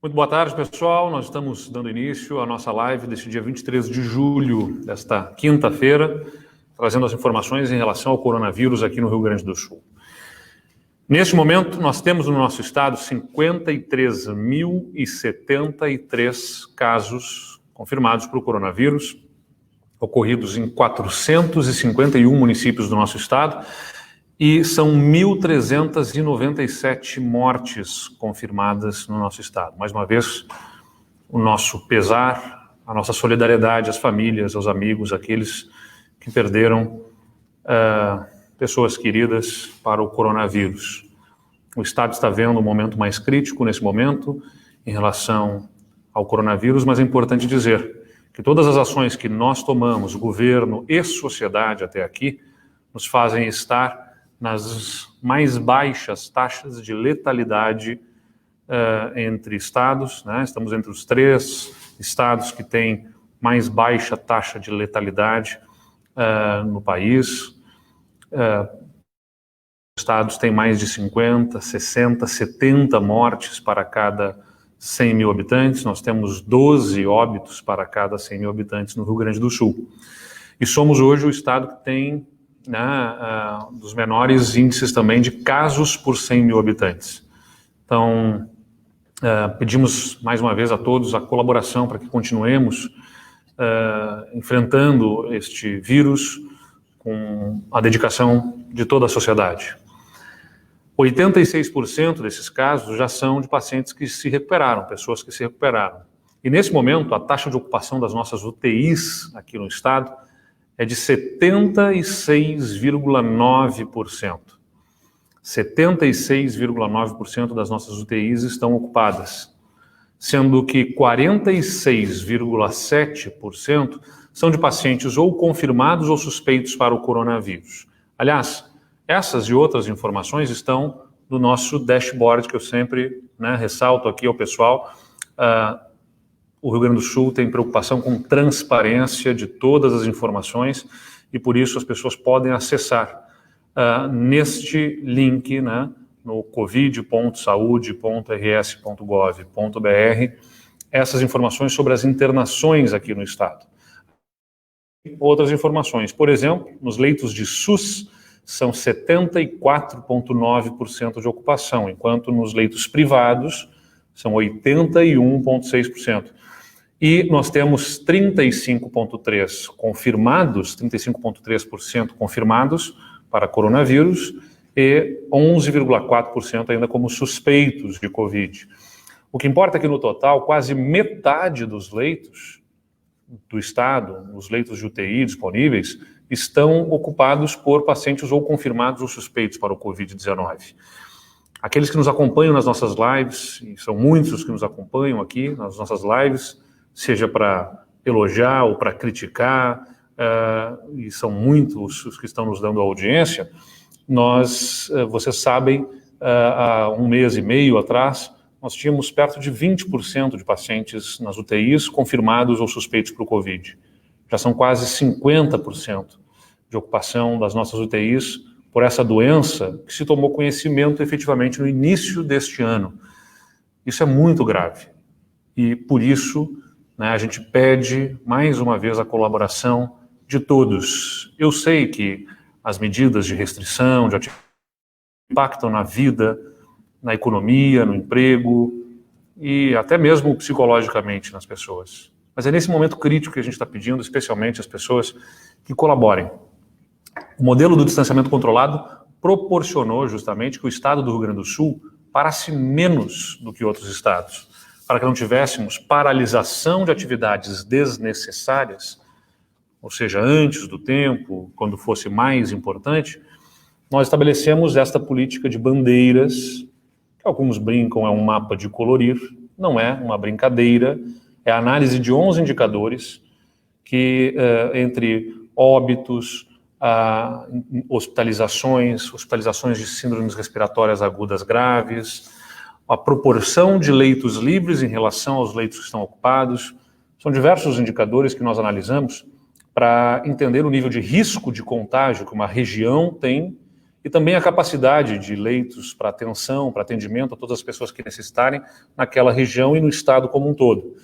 Muito boa tarde, pessoal. Nós estamos dando início à nossa live deste dia 23 de julho, desta quinta-feira, trazendo as informações em relação ao coronavírus aqui no Rio Grande do Sul. Neste momento, nós temos no nosso estado 53.073 casos confirmados para o coronavírus, ocorridos em 451 municípios do nosso estado, e são 1.397 mortes confirmadas no nosso estado. Mais uma vez, o nosso pesar, a nossa solidariedade às famílias, aos amigos, àqueles que perderam pessoas queridas para o coronavírus. O estado está vendo um momento mais crítico nesse momento em relação ao coronavírus, mas é importante dizer que todas as ações que nós tomamos, governo e sociedade até aqui, nos fazem estar nas mais baixas taxas de letalidade entre estados, né? Estamos entre os 3 estados que têm mais baixa taxa de letalidade no país. Estados têm mais de 50, 60, 70 mortes para cada 100 mil habitantes. Nós temos 12 óbitos para cada 100 mil habitantes no Rio Grande do Sul. E somos hoje o estado que tem dos menores índices também de casos por 100 mil habitantes. Então, pedimos mais uma vez a todos a colaboração para que continuemos enfrentando este vírus com a dedicação de toda a sociedade. 86% desses casos já são de pacientes que se recuperaram, pessoas que se recuperaram. E nesse momento, a taxa de ocupação das nossas UTIs aqui no estado é de 76,9%. 76,9% das nossas UTIs estão ocupadas, sendo que 46,7% são de pacientes ou confirmados ou suspeitos para o coronavírus. Aliás, essas e outras informações estão no nosso dashboard, que eu sempre ressalto aqui ao pessoal. O Rio Grande do Sul tem preocupação com transparência de todas as informações e por isso as pessoas podem acessar neste link, no covid.saude.rs.gov.br, essas informações sobre as internações aqui no estado. Outras informações, por exemplo, nos leitos de SUS são 74,9% de ocupação, enquanto nos leitos privados são 81,6%. E nós temos 35,3% confirmados, 35,3% confirmados para coronavírus e 11,4% ainda como suspeitos de Covid. O que importa é que no total, quase metade dos leitos do estado, os leitos de UTI disponíveis, estão ocupados por pacientes ou confirmados ou suspeitos para o Covid-19. Aqueles que nos acompanham nas nossas lives, e são muitos os que nos acompanham aqui nas nossas lives, seja para elogiar ou para criticar, e são muitos os que estão nos dando audiência, vocês sabem, há 1 mês e meio atrás, nós tínhamos perto de 20% de pacientes nas UTIs confirmados ou suspeitos para o Covid. Já são quase 50% de ocupação das nossas UTIs por essa doença que se tomou conhecimento efetivamente no início deste ano. Isso é muito grave e por isso a gente pede mais uma vez a colaboração de todos. Eu sei que as medidas de restrição, de atividade impactam na vida, na economia, no emprego e até mesmo psicologicamente nas pessoas. Mas é nesse momento crítico que a gente está pedindo, especialmente as pessoas que colaborem. O modelo do distanciamento controlado proporcionou justamente que o estado do Rio Grande do Sul parasse menos do que outros estados, para que não tivéssemos paralisação de atividades desnecessárias, ou seja, antes do tempo, quando fosse mais importante, nós estabelecemos esta política de bandeiras, que alguns brincam é um mapa de colorir, não é uma brincadeira, é a análise de 11 indicadores que, entre óbitos, hospitalizações de síndromes respiratórias agudas graves, a proporção de leitos livres em relação aos leitos que estão ocupados, são diversos indicadores que nós analisamos para entender o nível de risco de contágio que uma região tem e também a capacidade de leitos para atenção, para atendimento a todas as pessoas que necessitarem naquela região e no estado como um todo.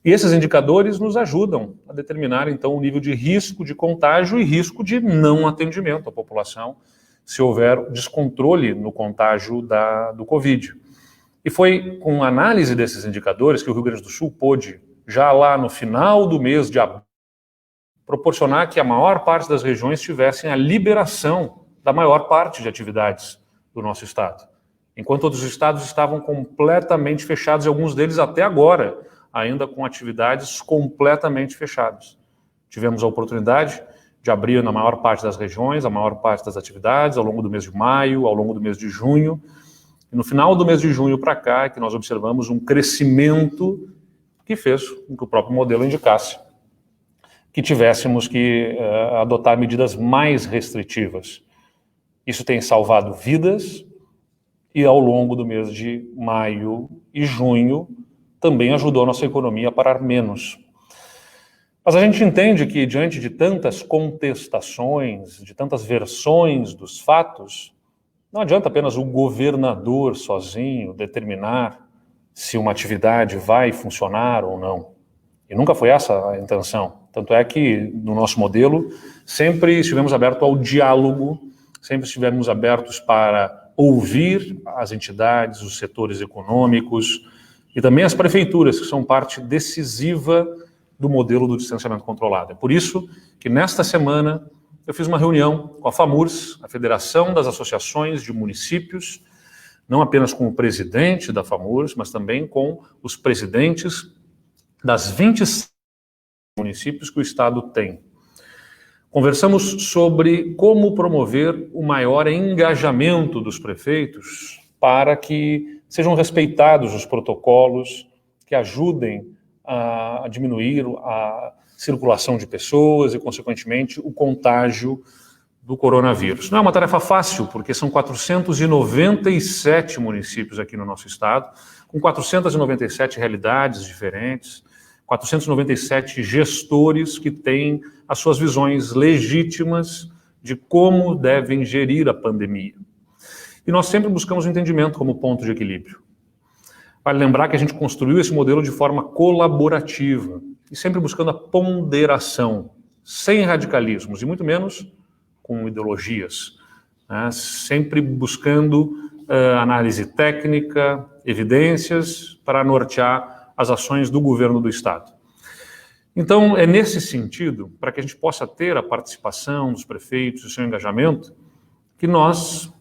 E esses indicadores nos ajudam a determinar, então, o nível de risco de contágio e risco de não atendimento à população, se houver descontrole no contágio do Covid. E foi com análise desses indicadores que o Rio Grande do Sul pôde, já lá no final do mês de abril, proporcionar que a maior parte das regiões tivessem a liberação da maior parte de atividades do nosso estado. Enquanto outros estados estavam completamente fechados, e alguns deles até agora, ainda com atividades completamente fechadas. Tivemos a oportunidade de abrir na maior parte das regiões, a maior parte das atividades, ao longo do mês de maio, ao longo do mês de junho. E no final do mês de junho para cá, é que nós observamos um crescimento que fez com que o próprio modelo indicasse que tivéssemos que adotar medidas mais restritivas. Isso tem salvado vidas e ao longo do mês de maio e junho também ajudou a nossa economia a parar menos. Mas a gente entende que diante de tantas contestações, de tantas versões dos fatos, não adianta apenas o governador sozinho determinar se uma atividade vai funcionar ou não. E nunca foi essa a intenção. Tanto é que, no nosso modelo, sempre estivemos abertos ao diálogo, sempre estivemos abertos para ouvir as entidades, os setores econômicos e também as prefeituras, que são parte decisiva do modelo do distanciamento controlado. É por isso que, nesta semana, eu fiz uma reunião com a FAMURS, a Federação das Associações de Municípios, não apenas com o presidente da FAMURS, mas também com os presidentes das 26 municípios que o Estado tem. Conversamos sobre como promover o maior engajamento dos prefeitos para que sejam respeitados os protocolos que ajudem a diminuir a circulação de pessoas e, consequentemente, o contágio do coronavírus. Não é uma tarefa fácil, porque são 497 municípios aqui no nosso estado, com 497 realidades diferentes, 497 gestores que têm as suas visões legítimas de como devem gerir a pandemia. E nós sempre buscamos o entendimento como ponto de equilíbrio. Vale lembrar que a gente construiu esse modelo de forma colaborativa e sempre buscando a ponderação, sem radicalismos e muito menos com ideologias, né? Sempre buscando análise técnica, evidências para nortear as ações do governo do Estado. Então, é nesse sentido, para que a gente possa ter a participação dos prefeitos e o seu engajamento, que nós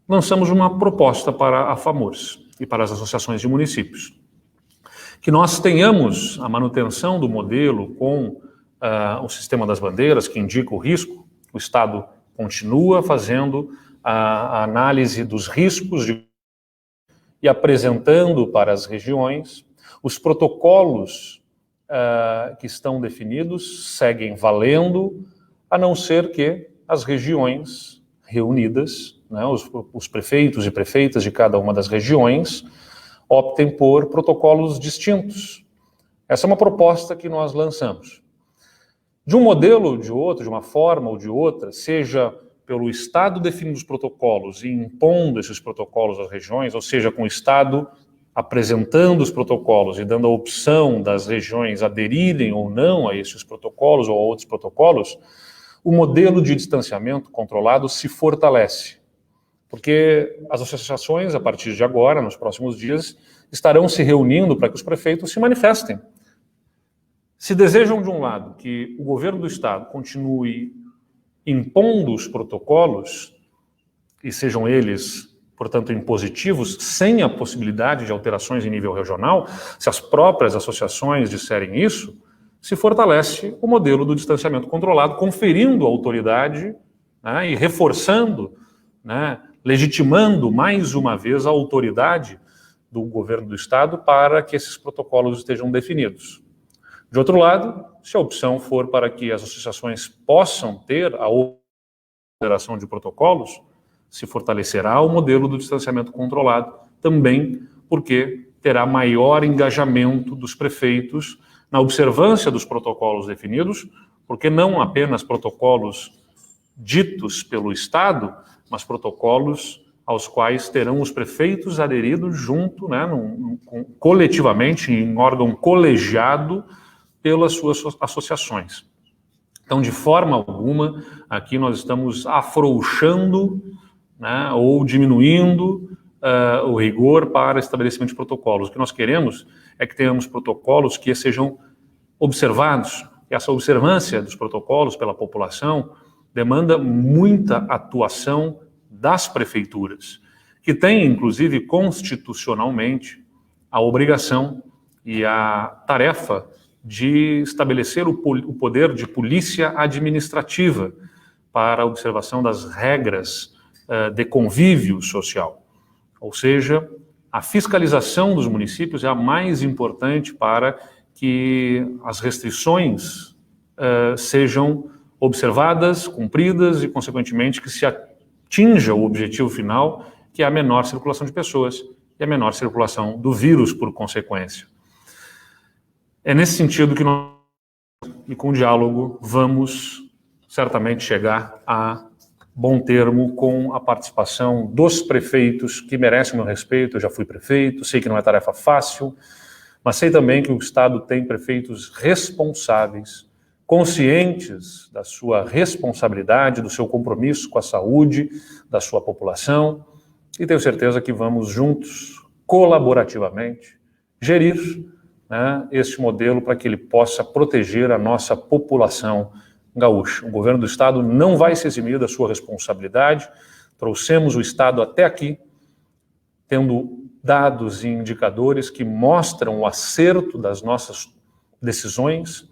lançamos uma proposta para a FAMURS e para as associações de municípios. Que nós tenhamos a manutenção do modelo com o sistema das bandeiras, que indica o risco. O Estado continua fazendo a análise dos riscos e apresentando para as regiões. Os protocolos que estão definidos seguem valendo, a não ser que as regiões reunidas, né, os prefeitos e prefeitas de cada uma das regiões, optem por protocolos distintos. Essa é uma proposta que nós lançamos. De um modelo ou de outro, de uma forma ou de outra, seja pelo Estado definindo os protocolos e impondo esses protocolos às regiões, ou seja, com o Estado apresentando os protocolos e dando a opção das regiões aderirem ou não a esses protocolos ou a outros protocolos, o modelo de distanciamento controlado se fortalece. Porque as associações, a partir de agora, nos próximos dias, estarão se reunindo para que os prefeitos se manifestem. Se desejam, de um lado, que o governo do Estado continue impondo os protocolos, e sejam eles, portanto, impositivos, sem a possibilidade de alterações em nível regional, se as próprias associações disserem isso, se fortalece o modelo do distanciamento controlado, conferindo autoridade, né, e reforçando, né, legitimando mais uma vez a autoridade do governo do Estado para que esses protocolos estejam definidos. De outro lado, se a opção for para que as associações possam ter a alteração de protocolos, se fortalecerá o modelo do distanciamento controlado, também porque terá maior engajamento dos prefeitos na observância dos protocolos definidos, porque não apenas protocolos ditos pelo Estado, mas protocolos aos quais terão os prefeitos aderidos junto, né, coletivamente, em órgão colegiado, pelas suas associações. Então, de forma alguma, aqui nós estamos afrouxando, né, ou diminuindo o rigor para estabelecimento de protocolos. O que nós queremos é que tenhamos protocolos que sejam observados. E essa observância dos protocolos pela população demanda muita atuação das prefeituras, que têm, inclusive, constitucionalmente, a obrigação e a tarefa de estabelecer o poder de polícia administrativa para a observação das regras de convívio social. Ou seja, a fiscalização dos municípios é a mais importante para que as restrições sejam observadas, cumpridas e, consequentemente, que se atinja o objetivo final, que é a menor circulação de pessoas e a menor circulação do vírus, por consequência. É nesse sentido que nós, e com o diálogo, vamos certamente chegar a bom termo com a participação dos prefeitos, que merecem o meu respeito. Eu já fui prefeito, sei que não é tarefa fácil, mas sei também que o Estado tem prefeitos responsáveis, conscientes da sua responsabilidade, do seu compromisso com a saúde da sua população, e tenho certeza que vamos juntos, colaborativamente, gerir, né, este modelo para que ele possa proteger a nossa população gaúcha. O governo do Estado não vai se eximir da sua responsabilidade. Trouxemos o Estado até aqui, tendo dados e indicadores que mostram o acerto das nossas decisões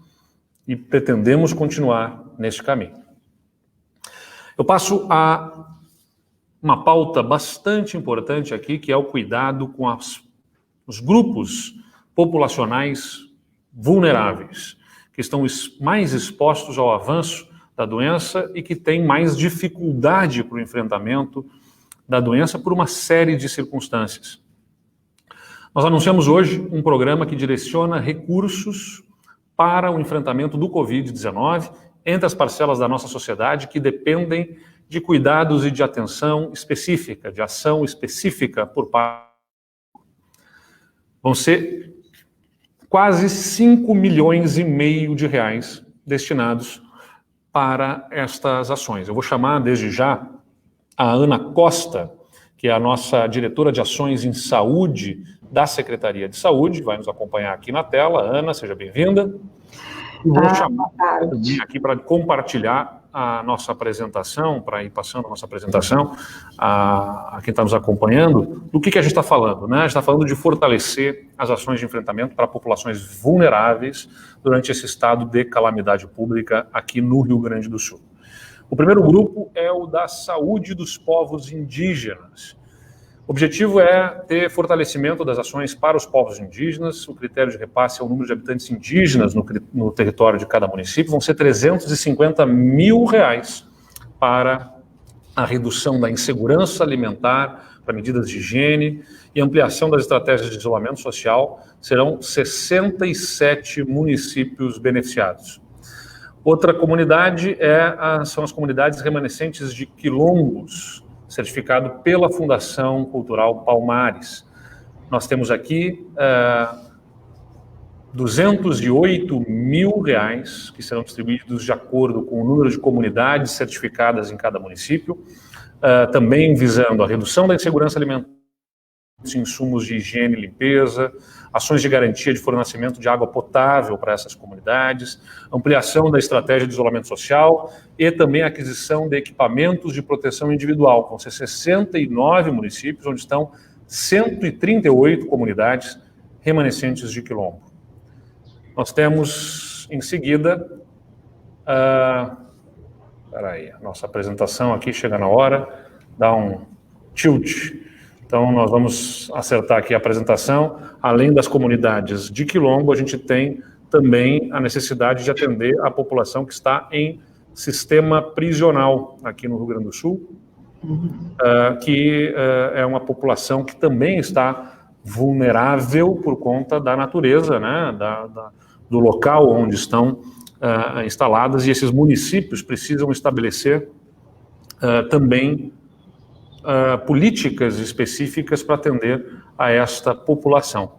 e pretendemos continuar neste caminho. Eu passo a uma pauta bastante importante aqui, que é o cuidado com os grupos populacionais vulneráveis, que estão mais expostos ao avanço da doença e que têm mais dificuldade para o enfrentamento da doença por uma série de circunstâncias. Nós anunciamos hoje um programa que direciona recursos para o enfrentamento do Covid-19 entre as parcelas da nossa sociedade que dependem de cuidados e de atenção específica, de ação específica por parte. Vão ser quase 5,5 milhões de reais destinados para estas ações. Eu vou chamar desde já a Ana Costa, que é a nossa diretora de ações em saúde da Secretaria de Saúde, vai nos acompanhar aqui na tela. Ana, seja bem-vinda. E vou chamar aqui para compartilhar a nossa apresentação, para ir passando a nossa apresentação a quem está nos acompanhando, do que a gente está falando, né? A gente está falando de fortalecer as ações de enfrentamento para populações vulneráveis durante esse estado de calamidade pública aqui no Rio Grande do Sul. O primeiro grupo é o da saúde dos povos indígenas. O objetivo é ter fortalecimento das ações para os povos indígenas. O critério de repasse é o número de habitantes indígenas no território de cada município. Vão ser R$350 mil para a redução da insegurança alimentar, para medidas de higiene e ampliação das estratégias de isolamento social. Serão 67 municípios beneficiados. Outra comunidade são as comunidades remanescentes de quilombos, certificado pela Fundação Cultural Palmares. Nós temos aqui R$208 mil que serão distribuídos de acordo com o número de comunidades certificadas em cada município, também visando a redução da insegurança alimentar, insumos de higiene e limpeza, ações de garantia de fornecimento de água potável para essas comunidades, ampliação da estratégia de isolamento social e também a aquisição de equipamentos de proteção individual. Vão ser 69 municípios, onde estão 138 comunidades remanescentes de quilombo. Nós temos, em seguida, peraí, a nossa apresentação aqui chega na hora, dá um tilt. Então, nós vamos acertar aqui a apresentação. Além das comunidades de quilombo, a gente tem também a necessidade de atender a população que está em sistema prisional aqui no Rio Grande do Sul, que é uma população que também está vulnerável por conta da natureza, né, do local onde estão instaladas, e esses municípios precisam estabelecer também políticas específicas para atender a esta população.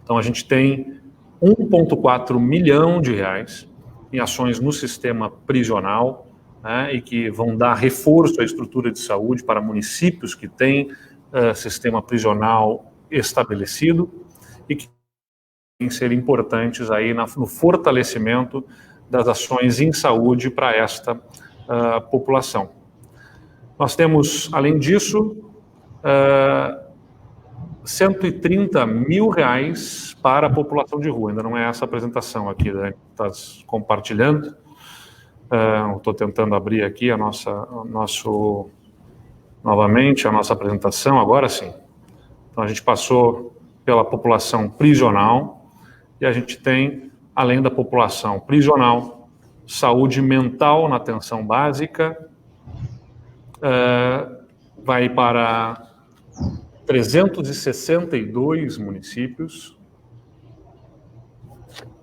Então, a gente tem 1,4 milhão de reais em ações no sistema prisional, né, e que vão dar reforço à estrutura de saúde para municípios que têm sistema prisional estabelecido e que podem ser importantes aí no fortalecimento das ações em saúde para esta população. Nós temos, além disso, 130 mil reais para a população de rua. Ainda não é essa apresentação aqui, né? Está compartilhando. Estou tentando abrir aqui novamente a nossa apresentação, agora sim. Então, a gente passou pela população prisional e a gente tem, além da população prisional, saúde mental na atenção básica, vai para 362 municípios,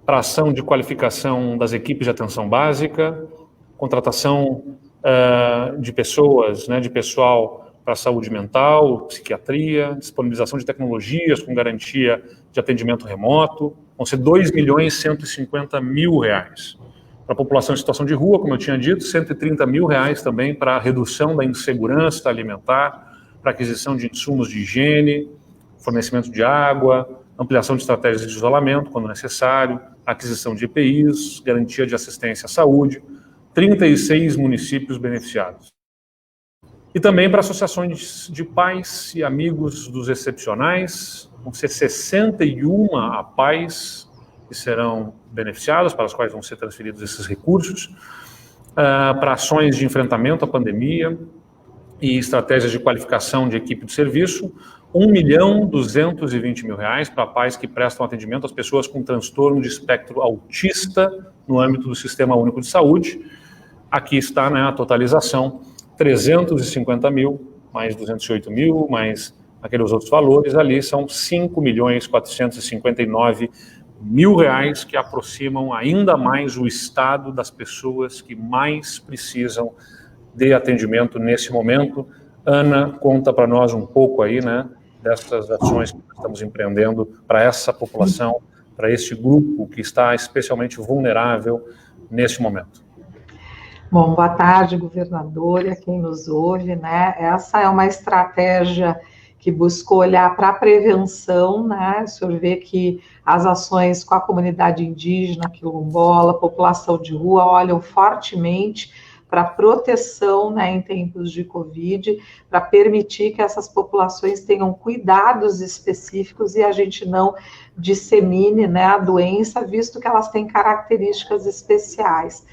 para ação de qualificação das equipes de atenção básica, contratação de pessoas, né, de pessoal para saúde mental, psiquiatria, disponibilização de tecnologias com garantia de atendimento remoto, vão ser 2.150.000 reais. Para a população em situação de rua, como eu tinha dito, 130 mil reais também para a redução da insegurança alimentar, para aquisição de insumos de higiene, fornecimento de água, ampliação de estratégias de isolamento, quando necessário, aquisição de EPIs, garantia de assistência à saúde, 36 municípios beneficiados. E também para associações de pais e amigos dos excepcionais, vão ser 61 APAES que serão beneficiadas, para as quais vão ser transferidos esses recursos, para ações de enfrentamento à pandemia e estratégias de qualificação de equipe de serviço, 1.220.000 reais para pais que prestam atendimento às pessoas com transtorno de espectro autista no âmbito do Sistema Único de Saúde. Aqui está, né, a totalização, 350 mil, mais 208 mil, mais aqueles outros valores ali, são 5.459.000 reais, que aproximam ainda mais o estado das pessoas que mais precisam de atendimento nesse momento. Ana, conta para nós um pouco aí, né, dessas ações que estamos empreendendo para essa população, para este grupo que está especialmente vulnerável nesse momento. Bom, boa tarde, governador, e a quem nos ouve, né? Essa é uma estratégia que buscou olhar para a prevenção, né? O senhor vê que as ações com a comunidade indígena, quilombola, população de rua, olham fortemente para a proteção, né, em tempos de Covid, para permitir que essas populações tenham cuidados específicos e a gente não dissemine, né, a doença, visto que elas têm características especiais.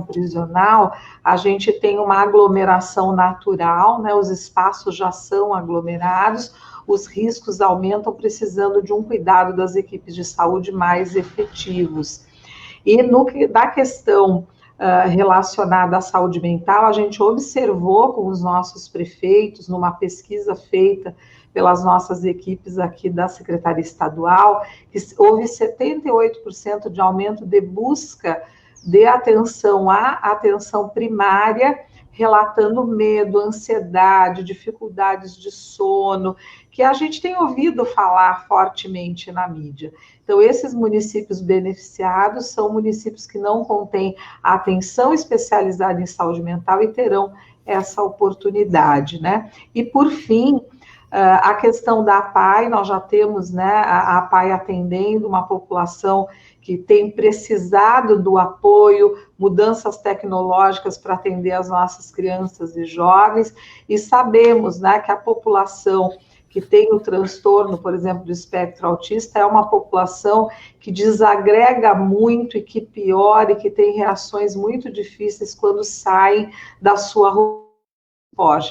Prisional, a gente tem uma aglomeração natural, né, os espaços já são aglomerados, os riscos aumentam precisando de um cuidado das equipes de saúde mais efetivos. E da questão relacionada à saúde mental, a gente observou com os nossos prefeitos, numa pesquisa feita pelas nossas equipes aqui da Secretaria Estadual, que houve 78% de aumento de busca de atenção à atenção primária, relatando medo, ansiedade, dificuldades de sono, que a gente tem ouvido falar fortemente na mídia. Então, esses municípios beneficiados são municípios que não contêm atenção especializada em saúde mental e terão essa oportunidade, né? E, por fim, a questão da APAE, nós já temos, né, a APAE atendendo uma população que tem precisado do apoio, mudanças tecnológicas para atender as nossas crianças e jovens, e sabemos, né, que a população que tem o transtorno, por exemplo, do espectro autista, é uma população que desagrega muito e que piora e que tem reações muito difíceis quando saem da sua rotina.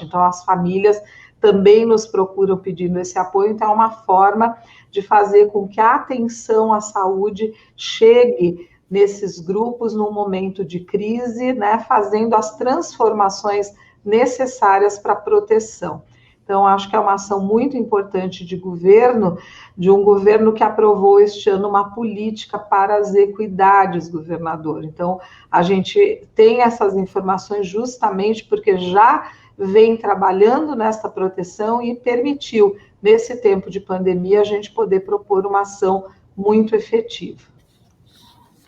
Então, as famílias também nos procuram pedindo esse apoio, então é uma forma de fazer com que a atenção à saúde chegue nesses grupos num momento de crise, né, fazendo as transformações necessárias para a proteção. Então, acho que é uma ação muito importante de governo, de um governo que aprovou este ano uma política para as equidades, governador. Então, a gente tem essas informações justamente porque já vem trabalhando nessa proteção e permitiu, nesse tempo de pandemia, a gente poder propor uma ação muito efetiva.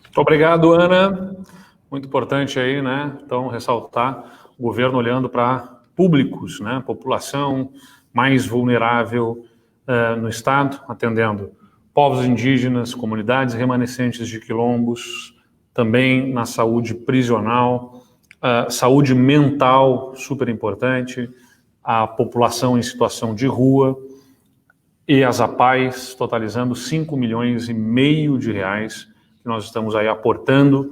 Muito obrigado, Ana. Muito importante aí, né? Então, ressaltar o governo olhando para públicos, né? População mais vulnerável no estado, atendendo povos indígenas, comunidades remanescentes de quilombos, também na saúde prisional, saúde mental, super importante, a população em situação de rua e as APAES, totalizando 5,5 milhões de reais que nós estamos aí aportando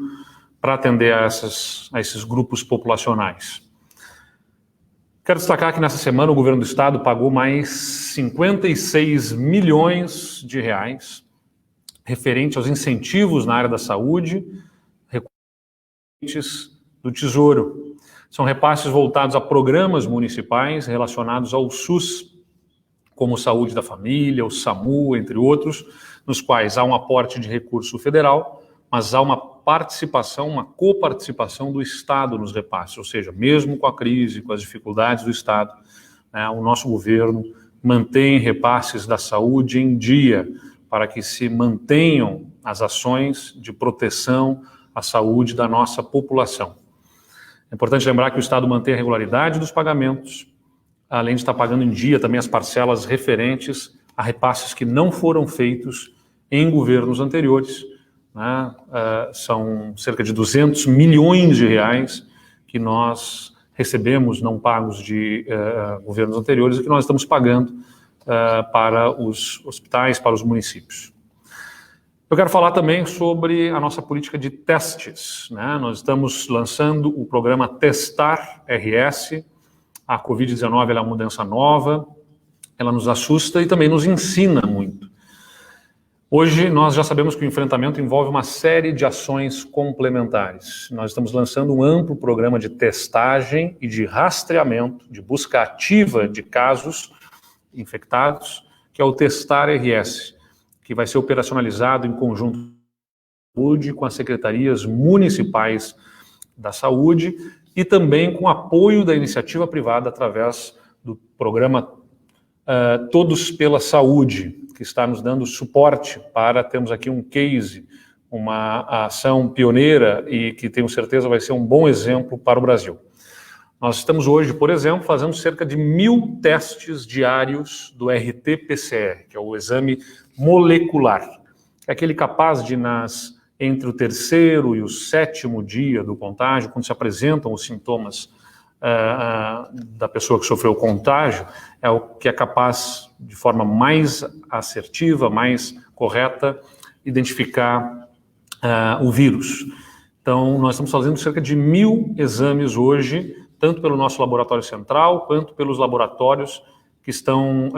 para atender a esses grupos populacionais. Quero destacar que nessa semana o governo do estado pagou mais 56 milhões de reais referente aos incentivos na área da saúde, recursos do Tesouro. São repasses voltados a programas municipais relacionados ao SUS, como Saúde da Família, o SAMU, entre outros, nos quais há um aporte de recurso federal, mas há uma participação, uma coparticipação do Estado nos repasses, ou seja, mesmo com a crise, com as dificuldades do Estado, né, o nosso governo mantém repasses da saúde em dia para que se mantenham as ações de proteção à saúde da nossa população. É importante lembrar que o Estado mantém a regularidade dos pagamentos, além de estar pagando em dia também as parcelas referentes a repasses que não foram feitos em governos anteriores, né? São cerca de 200 milhões de reais que nós recebemos não pagos de governos anteriores e que nós estamos pagando para os hospitais, para os municípios. Eu quero falar também sobre a nossa política de testes, né? Nós estamos lançando o programa Testar RS. A Covid-19 é uma mudança nova, ela nos assusta e também nos ensina muito. Hoje, nós já sabemos que o enfrentamento envolve uma série de ações complementares. Nós estamos lançando um amplo programa de testagem e de rastreamento, de busca ativa de casos infectados, que é o Testar RS, que vai ser operacionalizado em conjunto com as secretarias municipais da saúde e também com apoio da iniciativa privada através do programa Todos pela Saúde, que está nos dando suporte para termos aqui um case, uma ação pioneira e que tenho certeza vai ser um bom exemplo para o Brasil. Nós estamos hoje, por exemplo, fazendo cerca de 1.000 testes diários do RT-PCR, que é o exame molecular, que é aquele capaz de, entre o 3º e o 7º dia do contágio, quando se apresentam os sintomas da pessoa que sofreu o contágio, é o que é capaz, de forma mais assertiva, mais correta, identificar o vírus. Então, nós estamos fazendo cerca de 1.000 exames hoje, tanto pelo nosso laboratório central, quanto pelos laboratórios que estão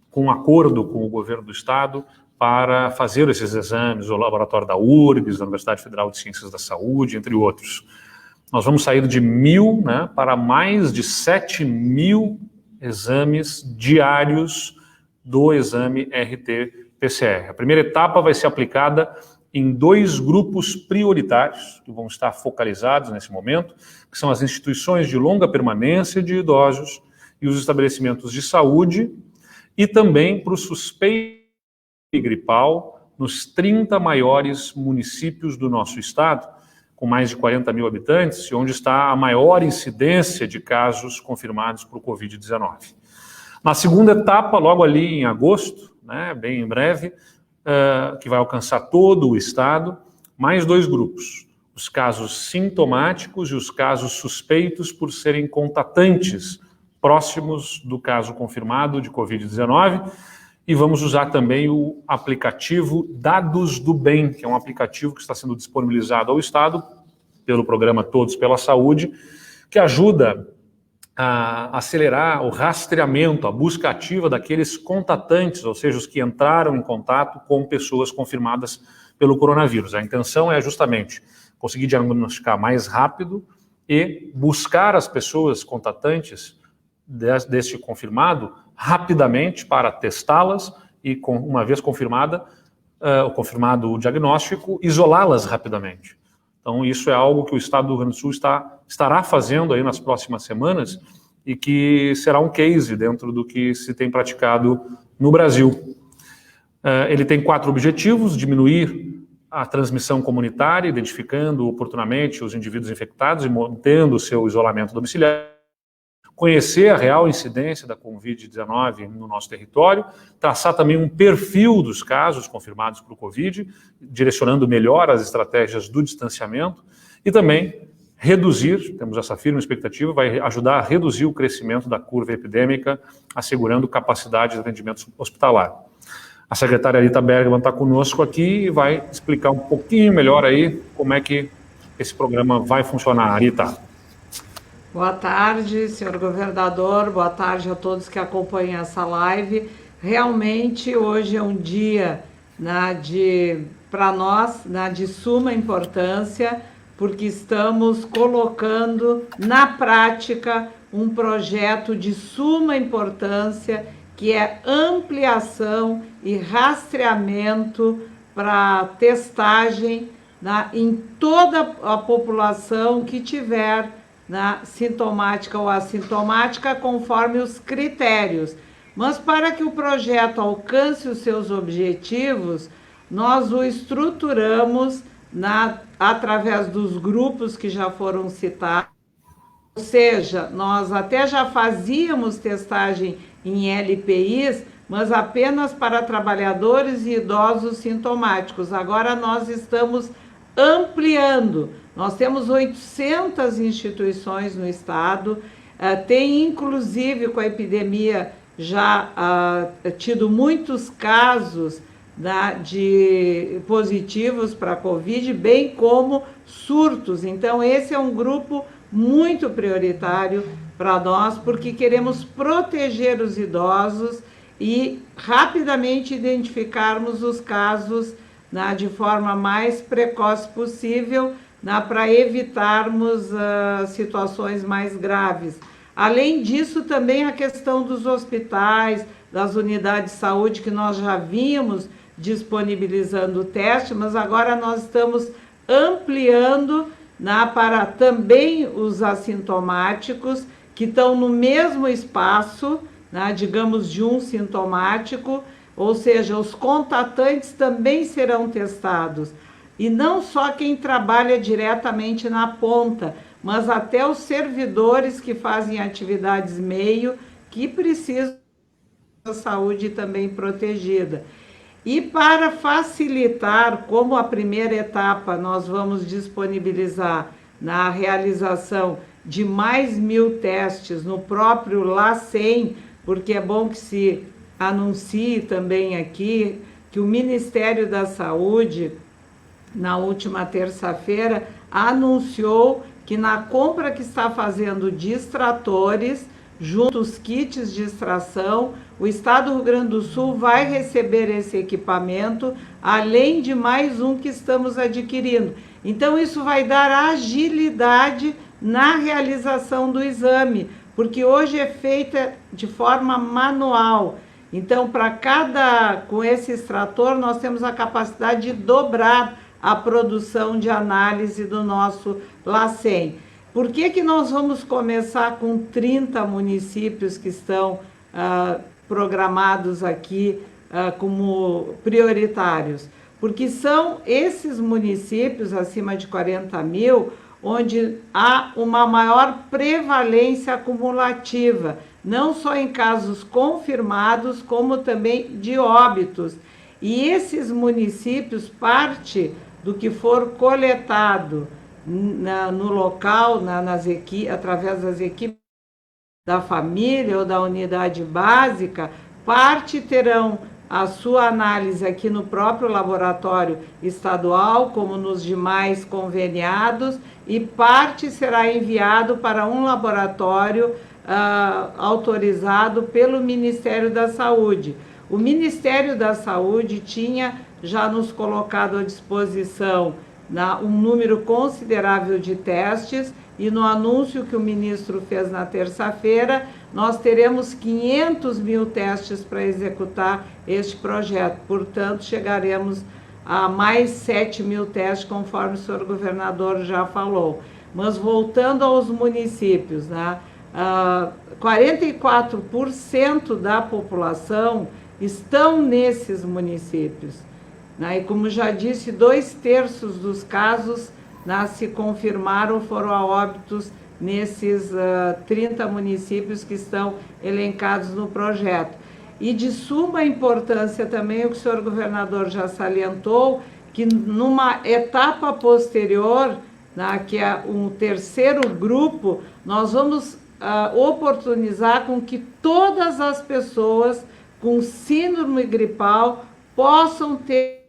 com um acordo com o governo do estado para fazer esses exames, o laboratório da URGS, da Universidade Federal de Ciências da Saúde, entre outros. Nós vamos sair de 1.000, né, para mais de 7.000 exames diários do exame RT-PCR. A primeira etapa vai ser aplicada em 2 grupos prioritários, que vão estar focalizados nesse momento, que são as instituições de longa permanência de idosos e os estabelecimentos de saúde, e também para o suspeito gripal nos 30 maiores municípios do nosso estado, com mais de 40 mil habitantes, e onde está a maior incidência de casos confirmados por Covid-19. Na segunda etapa, logo ali em agosto, né, bem em breve, que vai alcançar todo o estado, mais 2 grupos, os casos sintomáticos e os casos suspeitos por serem contatantes próximos do caso confirmado de Covid-19, e vamos usar também o aplicativo Dados do Bem, que é um aplicativo que está sendo disponibilizado ao Estado pelo programa Todos pela Saúde, que ajuda a acelerar o rastreamento, a busca ativa daqueles contatantes, ou seja, os que entraram em contato com pessoas confirmadas pelo coronavírus. A intenção é justamente conseguir diagnosticar mais rápido e buscar as pessoas contatantes deste confirmado rapidamente para testá-las e, uma vez confirmado o diagnóstico, isolá-las rapidamente. Então, isso é algo que o Estado do Rio Grande do Sul estará fazendo aí nas próximas semanas e que será um case dentro do que se tem praticado no Brasil. Ele tem 4 objetivos: diminuir a transmissão comunitária, identificando oportunamente os indivíduos infectados e mantendo o seu isolamento domiciliar, conhecer a real incidência da Covid-19 no nosso território, traçar também um perfil dos casos confirmados por Covid, direcionando melhor as estratégias do distanciamento e também reduzir, temos essa firme expectativa, vai ajudar a reduzir o crescimento da curva epidêmica, assegurando capacidade de atendimento hospitalar. A secretária Rita Bergman está conosco aqui e vai explicar um pouquinho melhor aí como é que esse programa vai funcionar. Rita. Boa tarde, senhor governador, boa tarde a todos que acompanham essa live. Realmente hoje é um dia para nós de suma importância, porque estamos colocando na prática um projeto de suma importância, que é ampliação e rastreamento para testagem em toda a população que tiver sintomática ou assintomática, conforme os critérios. Mas para que o projeto alcance os seus objetivos, nós o estruturamos através dos grupos que já foram citados, ou seja, nós até já fazíamos testagem em LPIs, mas apenas para trabalhadores e idosos sintomáticos. Agora nós estamos ampliando. Nós temos 800 instituições no estado, tem inclusive com a epidemia já tido muitos casos de positivos para a Covid, bem como surtos. Então esse é um grupo muito prioritário para nós, porque queremos proteger os idosos e rapidamente identificarmos os casos de forma mais precoce possível, para evitarmos situações mais graves. Além disso, também a questão dos hospitais, das unidades de saúde, que nós já vimos disponibilizando o teste, mas agora nós estamos ampliando para também os assintomáticos, que estão no mesmo espaço, digamos, de um sintomático, ou seja, os contatantes também serão testados. E não só quem trabalha diretamente na ponta, mas até os servidores que fazem atividades meio, que precisam da saúde também protegida. E para facilitar, como a primeira etapa nós vamos disponibilizar na realização de mais 1.000 testes no próprio LACEN, porque é bom que se anuncie também aqui que o Ministério da Saúde, na última terça-feira, anunciou que na compra que está fazendo de extratores, junto aos kits de extração, o Estado do Rio Grande do Sul vai receber esse equipamento, além de mais um que estamos adquirindo. Então, isso vai dar agilidade na realização do exame, porque hoje é feita de forma manual. Então, com esse extrator, nós temos a capacidade de dobrar a produção de análise do nosso LACEN. Por que nós vamos começar com 30 municípios que estão programados aqui como prioritários? Porque são esses municípios, acima de 40.000, onde há uma maior prevalência acumulativa, não só em casos confirmados, como também de óbitos. E esses municípios, parte do que for coletado no local, através das equipes da família ou da unidade básica, parte terão a sua análise aqui no próprio laboratório estadual, como nos demais conveniados, e parte será enviado para um laboratório autorizado pelo Ministério da Saúde. O Ministério da Saúde tinha já nos colocado à disposição um número considerável de testes, e no anúncio que o ministro fez na terça-feira, nós teremos 500 mil testes para executar este projeto. Portanto, chegaremos a mais 7 mil testes, conforme o senhor governador já falou. Mas voltando aos municípios, né? 44% da população estão nesses municípios, né? E como já disse, 2/3 dos casos, né, se confirmaram, foram a óbitos nesses 30 municípios que estão elencados no projeto. E de suma importância também o que o senhor governador já salientou, que numa etapa posterior, né, que é um terceiro grupo, nós vamos oportunizar com que todas as pessoas com síndrome gripal possam ter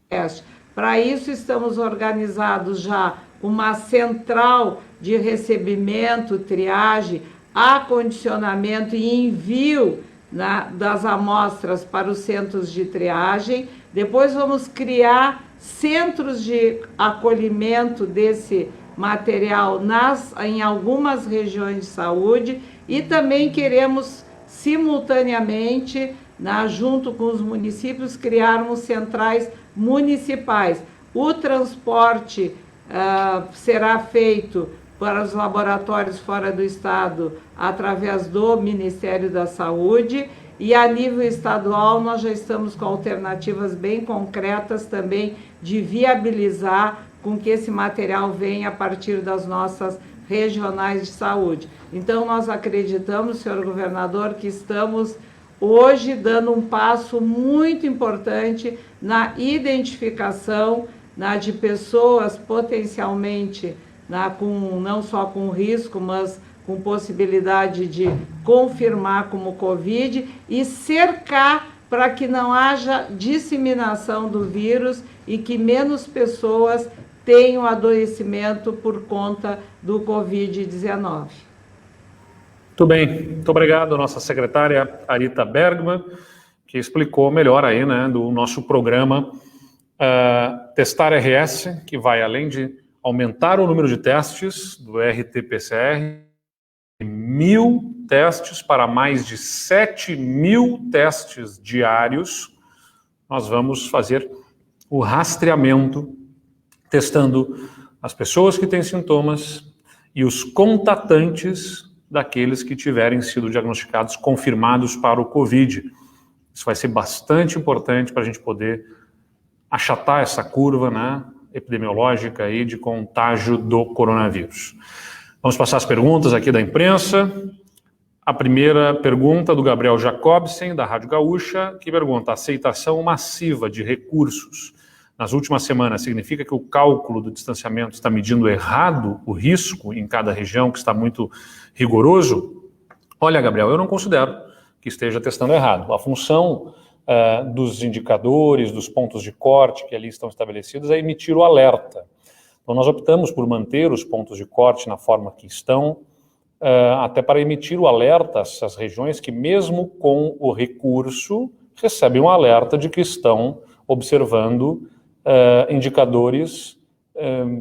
teste. Para isso, estamos organizados já uma central de recebimento, triagem, acondicionamento e envio, né, das amostras para os centros de triagem. Depois vamos criar centros de acolhimento desse material em algumas regiões de saúde e também queremos simultaneamente, né, junto com os municípios, criarmos centrais municipais. O transporte será feito para os laboratórios fora do estado através do Ministério da Saúde e a nível estadual nós já estamos com alternativas bem concretas também de viabilizar com que esse material venha a partir das nossas regionais de saúde. Então nós acreditamos, senhor governador, que estamos hoje dando um passo muito importante na identificação, de pessoas potencialmente, não só com risco, mas com possibilidade de confirmar como Covid e cercar para que não haja disseminação do vírus e que menos pessoas tenham adoecimento por conta do Covid-19. Muito bem, muito obrigado à nossa secretária Arita Bergman, que explicou melhor aí, né, do nosso programa Testar RS, que vai além de aumentar o número de testes do RT-PCR, 1.000 testes para mais de 7.000 testes diários. Nós vamos fazer o rastreamento, testando as pessoas que têm sintomas e os contatantes daqueles que tiverem sido diagnosticados, confirmados para o Covid. Isso vai ser bastante importante para a gente poder achatar essa curva, né, epidemiológica aí de contágio do coronavírus. Vamos passar as perguntas aqui da imprensa. A primeira pergunta do Gabriel Jacobsen, da Rádio Gaúcha, que pergunta: aceitação massiva de recursos nas últimas semanas significa que o cálculo do distanciamento está medindo errado o risco em cada região, que está muito rigoroso? Olha, Gabriel, eu não considero que esteja testando errado. A função dos indicadores, dos pontos de corte que ali estão estabelecidos é emitir o alerta. Então, nós optamos por manter os pontos de corte na forma que estão, até para emitir o alerta a essas regiões que, mesmo com o recurso, recebem um alerta de que estão observando indicadores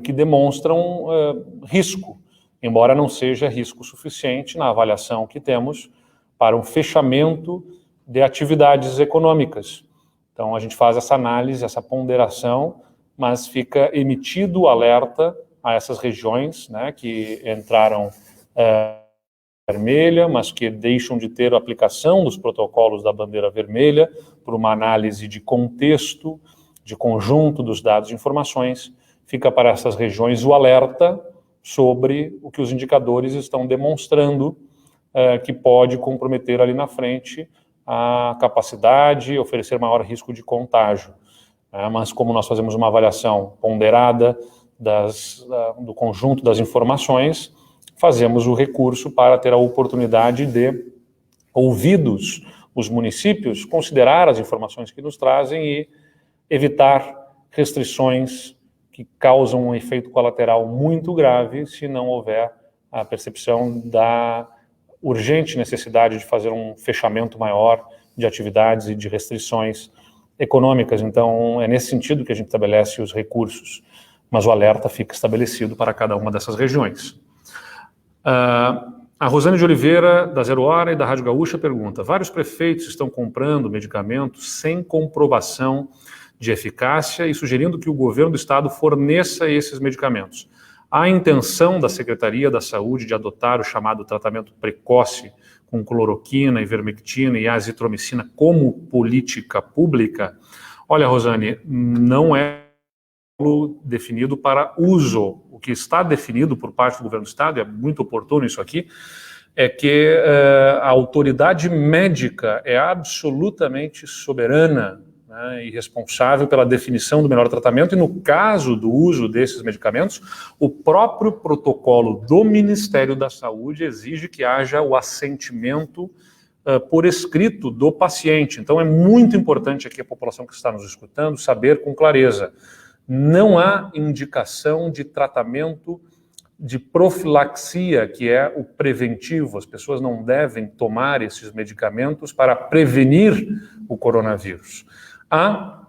que demonstram risco, embora não seja risco suficiente na avaliação que temos para um fechamento de atividades econômicas. Então, a gente faz essa análise, essa ponderação, mas fica emitido o alerta a essas regiões, né, que entraram vermelha, mas que deixam de ter a aplicação dos protocolos da bandeira vermelha por uma análise de contexto, de conjunto dos dados e informações. Fica para essas regiões o alerta sobre o que os indicadores estão demonstrando que pode comprometer ali na frente a capacidade, oferecer maior risco de contágio. Mas como nós fazemos uma avaliação ponderada do conjunto das informações, fazemos o recurso para ter a oportunidade de, ouvidos os municípios, considerar as informações que nos trazem e evitar restrições que causam um efeito colateral muito grave se não houver a percepção da urgente necessidade de fazer um fechamento maior de atividades e de restrições econômicas. Então, é nesse sentido que a gente estabelece os recursos, mas o alerta fica estabelecido para cada uma dessas regiões. A Rosane de Oliveira, da Zero Hora e da Rádio Gaúcha, pergunta: vários prefeitos estão comprando medicamentos sem comprovação de eficácia e sugerindo que o governo do estado forneça esses medicamentos. Há intenção da Secretaria da Saúde de adotar o chamado tratamento precoce com cloroquina, ivermectina e azitromicina como política pública? Olha, Rosane, não é definido para uso. O que está definido por parte do governo do estado, é muito oportuno isso aqui, é que a autoridade médica é absolutamente soberana, né, e responsável pela definição do melhor tratamento, e no caso do uso desses medicamentos, o próprio protocolo do Ministério da Saúde exige que haja o assentimento por escrito do paciente. Então é muito importante aqui a população que está nos escutando saber com clareza: não há indicação de tratamento de profilaxia, que é o preventivo. As pessoas não devem tomar esses medicamentos para prevenir o coronavírus. Há,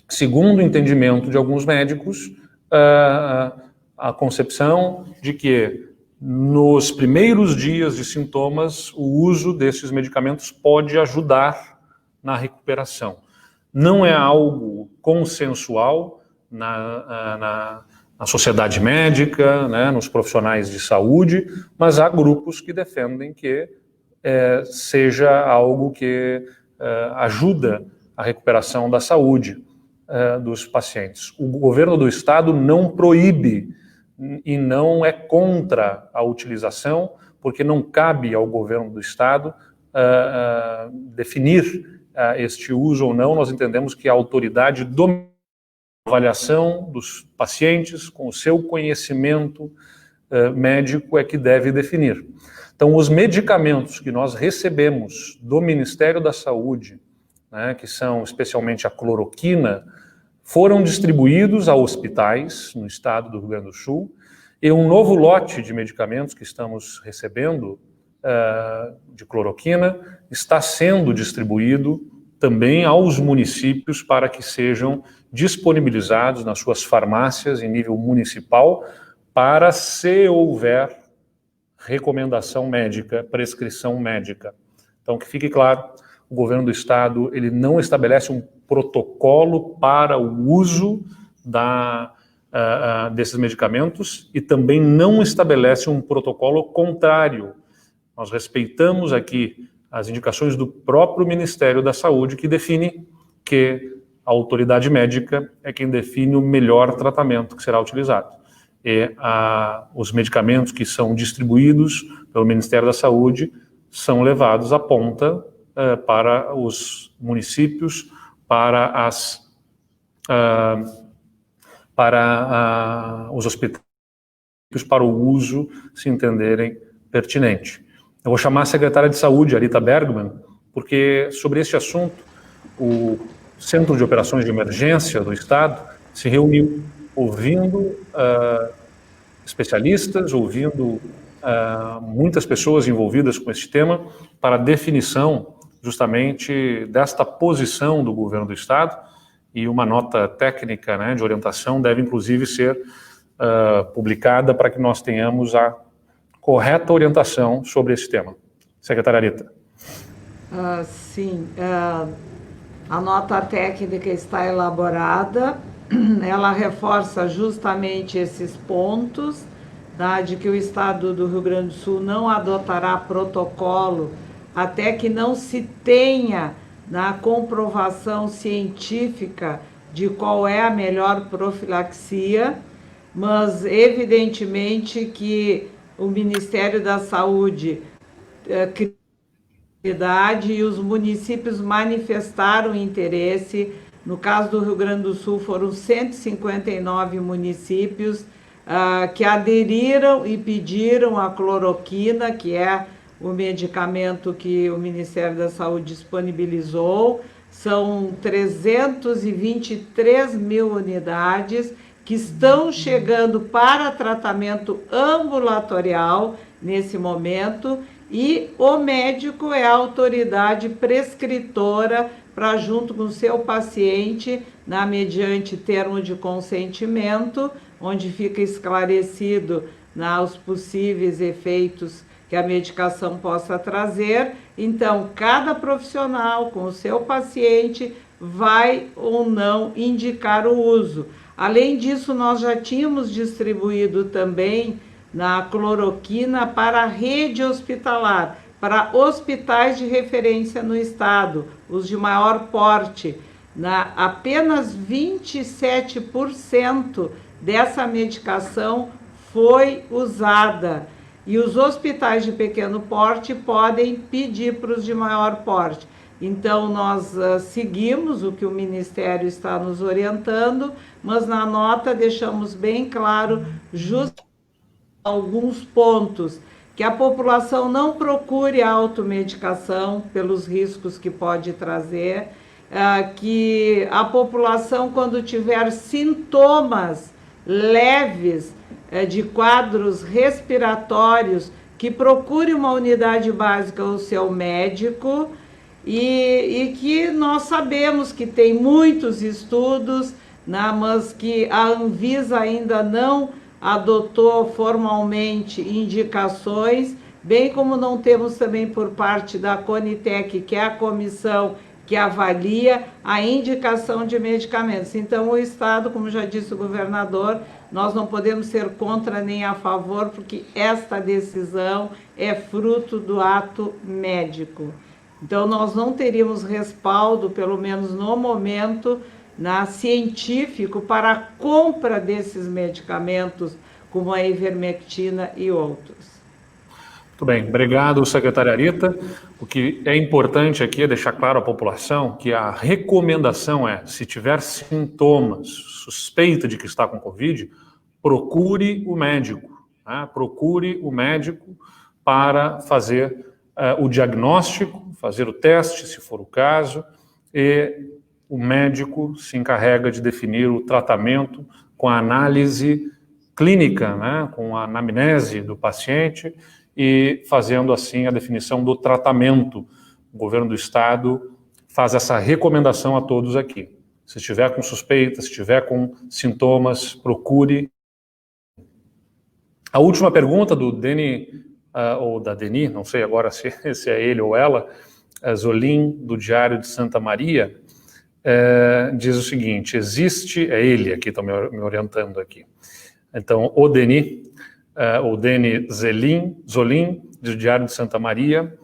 segundo o entendimento de alguns médicos, a concepção de que nos primeiros dias de sintomas o uso desses medicamentos pode ajudar na recuperação. Não é algo consensual na sociedade médica, né, nos profissionais de saúde, mas há grupos que defendem que seja algo que ajuda a recuperação da saúde dos pacientes. O governo do estado não proíbe e não é contra a utilização, porque não cabe ao governo do estado definir este uso ou não. Nós entendemos que a autoridade do avaliação dos pacientes, com o seu conhecimento médico, é que deve definir. Então, os medicamentos que nós recebemos do Ministério da Saúde, né, que são especialmente a cloroquina, foram distribuídos a hospitais no estado do Rio Grande do Sul, e um novo lote de medicamentos que estamos recebendo de cloroquina está sendo distribuído também aos municípios para que sejam disponibilizados nas suas farmácias em nível municipal, para, se houver recomendação médica, prescrição médica. Então, que fique claro, o governo do estado ele não estabelece um protocolo para o uso desses medicamentos e também não estabelece um protocolo contrário. Nós respeitamos aqui as indicações do próprio Ministério da Saúde, que define que a autoridade médica é quem define o melhor tratamento que será utilizado. E os medicamentos que são distribuídos pelo Ministério da Saúde são levados à ponta para os municípios, para os hospitais, para o uso, se entenderem pertinente. Eu vou chamar a secretária de Saúde, Arita Bergman, porque sobre este assunto, o Centro de Operações de Emergência do Estado se reuniu ouvindo especialistas, ouvindo muitas pessoas envolvidas com este tema, para definição justamente desta posição do governo do Estado, e uma nota técnica, né, de orientação deve inclusive ser publicada para que nós tenhamos a correta orientação sobre esse tema. Secretária Arita. Sim, a nota técnica está elaborada, ela reforça justamente esses pontos, tá, de que o Estado do Rio Grande do Sul não adotará protocolo até que não se tenha na comprovação científica de qual é a melhor profilaxia, mas evidentemente que o Ministério da Saúde e os municípios manifestaram interesse. No caso do Rio Grande do Sul, foram 159 municípios que aderiram e pediram a cloroquina, que é o medicamento que o Ministério da Saúde disponibilizou. São 323 mil unidades que estão chegando para tratamento ambulatorial nesse momento, e o médico é a autoridade prescritora para, junto com o seu paciente, mediante termo de consentimento, onde fica esclarecido né, os possíveis efeitos que a medicação possa trazer. Então, cada profissional com o seu paciente vai ou não indicar o uso. Além disso, nós já tínhamos distribuído também na cloroquina para a rede hospitalar, para hospitais de referência no estado, os de maior porte. Apenas 27% dessa medicação foi usada. E os hospitais de pequeno porte podem pedir para os de maior porte. Então, nós seguimos o que o Ministério está nos orientando, mas na nota deixamos bem claro alguns pontos, que a população não procure a automedicação pelos riscos que pode trazer, que a população, quando tiver sintomas leves de quadros respiratórios, que procure uma unidade básica ou seu médico, e que nós sabemos que tem muitos estudos, né, mas que a Anvisa ainda não adotou formalmente indicações, bem como não temos também por parte da Conitec, que é a comissão que avalia a indicação de medicamentos. Então, o Estado, como já disse o governador, nós não podemos ser contra nem a favor, porque esta decisão é fruto do ato médico. Então, nós não teríamos respaldo, pelo menos no momento, científico, para a compra desses medicamentos, como a ivermectina e outros. Muito bem, obrigado, secretária Arita. O que é importante aqui é deixar claro à população que a recomendação é, se tiver sintomas, suspeita de que está com Covid, procure o médico, né? Procure o médico para fazer o diagnóstico, fazer o teste, se for o caso, e o médico se encarrega de definir o tratamento com a análise clínica, né? Com a anamnese do paciente, e fazendo assim a definição do tratamento. O governo do estado faz essa recomendação a todos aqui. Se estiver com suspeita, se estiver com sintomas, procure. A última pergunta do Deni, ou da Deni, não sei agora se é ele ou ela, Zolim, do Diário de Santa Maria, diz o seguinte: existe, é ele aqui, está me orientando aqui. Então, o Deni Zolim, do Diário de Santa Maria,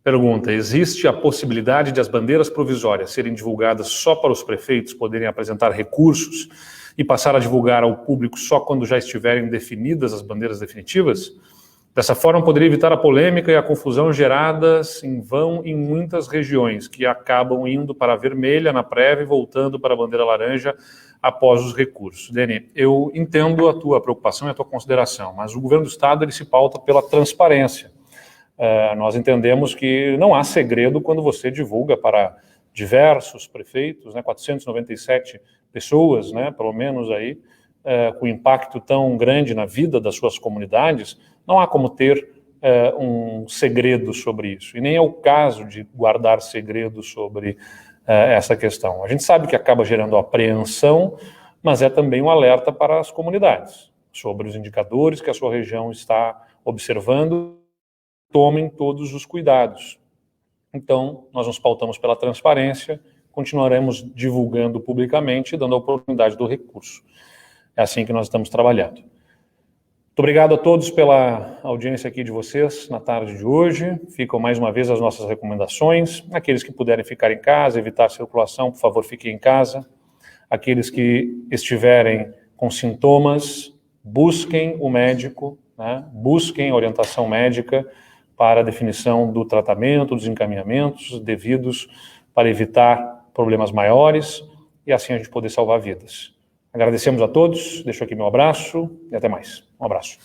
pergunta: existe a possibilidade de as bandeiras provisórias serem divulgadas só para os prefeitos poderem apresentar recursos e passar a divulgar ao público só quando já estiverem definidas as bandeiras definitivas? Dessa forma, poderia evitar a polêmica e a confusão geradas em vão em muitas regiões, que acabam indo para a vermelha na prévia e voltando para a bandeira laranja após os recursos. Deni, eu entendo a tua preocupação e a tua consideração, mas o governo do estado ele se pauta pela transparência. Nós entendemos que não há segredo quando você divulga para diversos prefeitos, né, 497 pessoas, né, pelo menos aí, com impacto tão grande na vida das suas comunidades, não há como ter um segredo sobre isso. E nem é o caso de guardar segredo sobre essa questão. A gente sabe que acaba gerando apreensão, mas é também um alerta para as comunidades sobre os indicadores que a sua região está observando. Tomem todos os cuidados. Então, nós nos pautamos pela transparência, continuaremos divulgando publicamente, dando a oportunidade do recurso. É assim que nós estamos trabalhando. Muito obrigado a todos pela audiência aqui de vocês na tarde de hoje. Ficam mais uma vez as nossas recomendações. Aqueles que puderem ficar em casa, evitar circulação, por favor, fiquem em casa. Aqueles que estiverem com sintomas, busquem o médico, né? Busquem orientação médica para a definição do tratamento, dos encaminhamentos devidos para evitar problemas maiores e assim a gente poder salvar vidas. Agradecemos a todos, deixo aqui meu abraço e até mais. Um abraço.